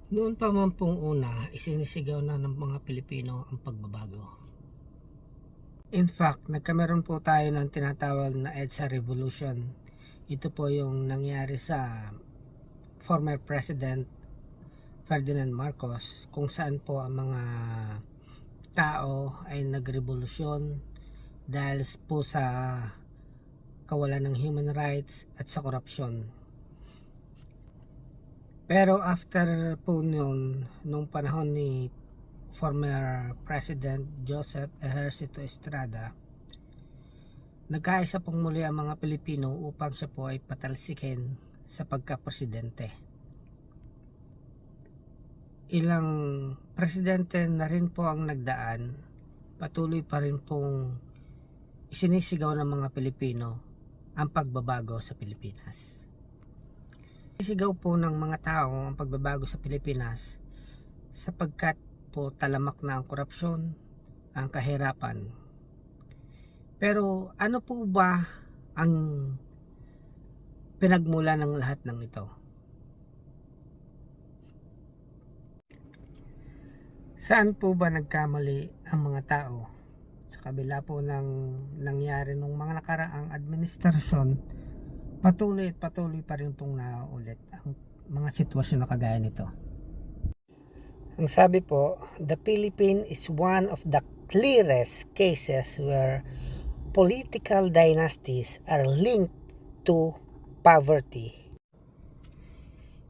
Noon pa man pong una, isinisigaw na ng mga Pilipino ang pagbabago. In fact, nagkameron po tayo ng tinatawag na EDSA Revolution. Ito po yung nangyari sa former President Ferdinand Marcos, kung saan po ang mga tao ay nagrevolusyon dahil po sa kawalan ng human rights at sa korupsyon. Pero after po nung panahon ni former President Joseph Ejercito Estrada, nagkaisa pong muli ang mga Pilipino upang siya po ay patalsikin sa pagka-presidente. Ilang presidente na rin po ang nagdaan, patuloy pa rin pong isinisigaw ng mga Pilipino ang pagbabago sa Pilipinas. Isigaw po ng mga tao ang pagbabago sa Pilipinas sapagkat po talamak na ang korupsyon, ang kahirapan. Pero ano po ba ang pinagmula ng lahat ng ito? Saan po ba nagkamali ang mga tao? Sa kabila po ng nangyari nung mga nakaraang administrasyon, patuloy pa rin pong nauulit ang mga sitwasyon na kagaya nito. Ang sabi po, the Philippines is one of the clearest cases where political dynasties are linked to poverty.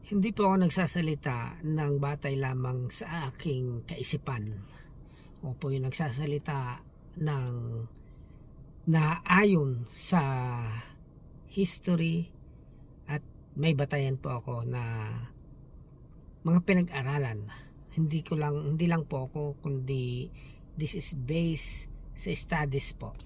Hindi po ako nagsasalita ng batay lamang sa aking kaisipan. O po yung nagsasalita ng naayon sa history at may batayan po ako na mga pinag-aralan. Hindi lang po ako, kundi this is based sa studies po.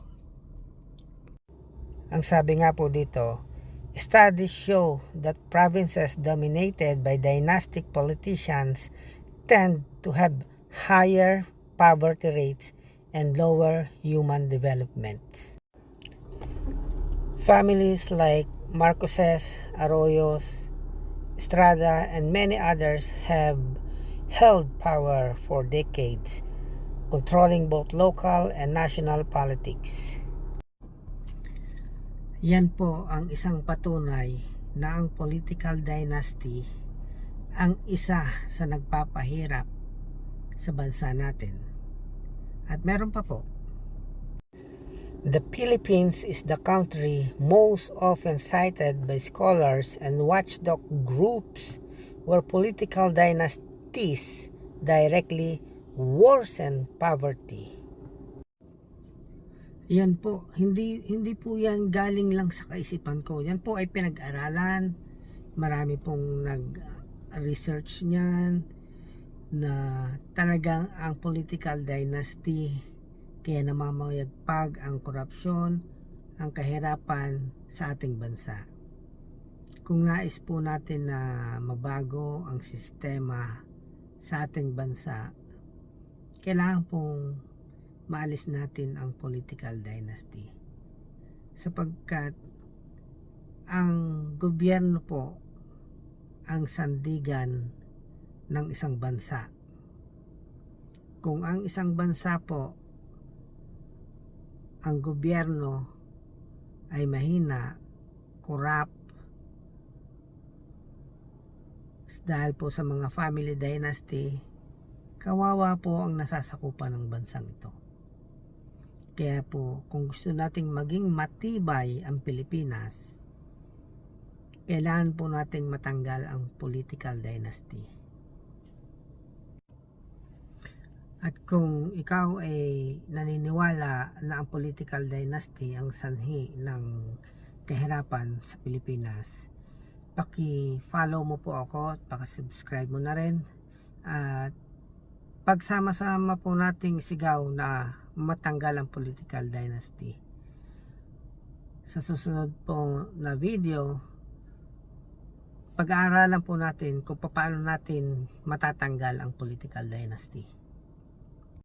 Ang sabi nga po dito, studies show that provinces dominated by dynastic politicians tend to have higher poverty rates and lower human developments. Families like Marcoses, Arroyos, Estrada, and many others have held power for decades, controlling both local and national politics. Yan po ang isang patunay na ang political dynasty ang isa sa nagpapahirap sa bansa natin. At meron pa po, the Philippines is the country most often cited by scholars and watchdog groups where political dynasties directly worsen poverty. Yan po, hindi po yan galing lang sa kaisipan ko. Yan po ay pinag-aralan. Marami pong nag-research niyan na talagang ang political dynasty kaya namamayagpag ang korupsyon, ang kahirapan sa ating bansa. Kung nais po natin na mabago ang sistema sa ating bansa, kailangan pong maalis natin ang political dynasty. Sapagkat ang gobyerno po ang sandigan ng isang bansa. Kung ang isang bansa po, ang gobyerno ay mahina, corrupt, dahil po sa mga family dynasty, kawawa po ang nasasakupan ng bansang ito. Kaya po, kung gusto nating maging matibay ang Pilipinas, kailangan po nating matanggal ang political dynasty. At kung ikaw ay naniniwala na ang political dynasty ang sanhi ng kahirapan sa Pilipinas, paki-follow mo po ako at paki-subscribe mo na rin. At pagsama-sama po nating sigaw na matanggal ang political dynasty. Sa susunod po na video, pag-aaralan po natin kung paano natin matatanggal ang political dynasty.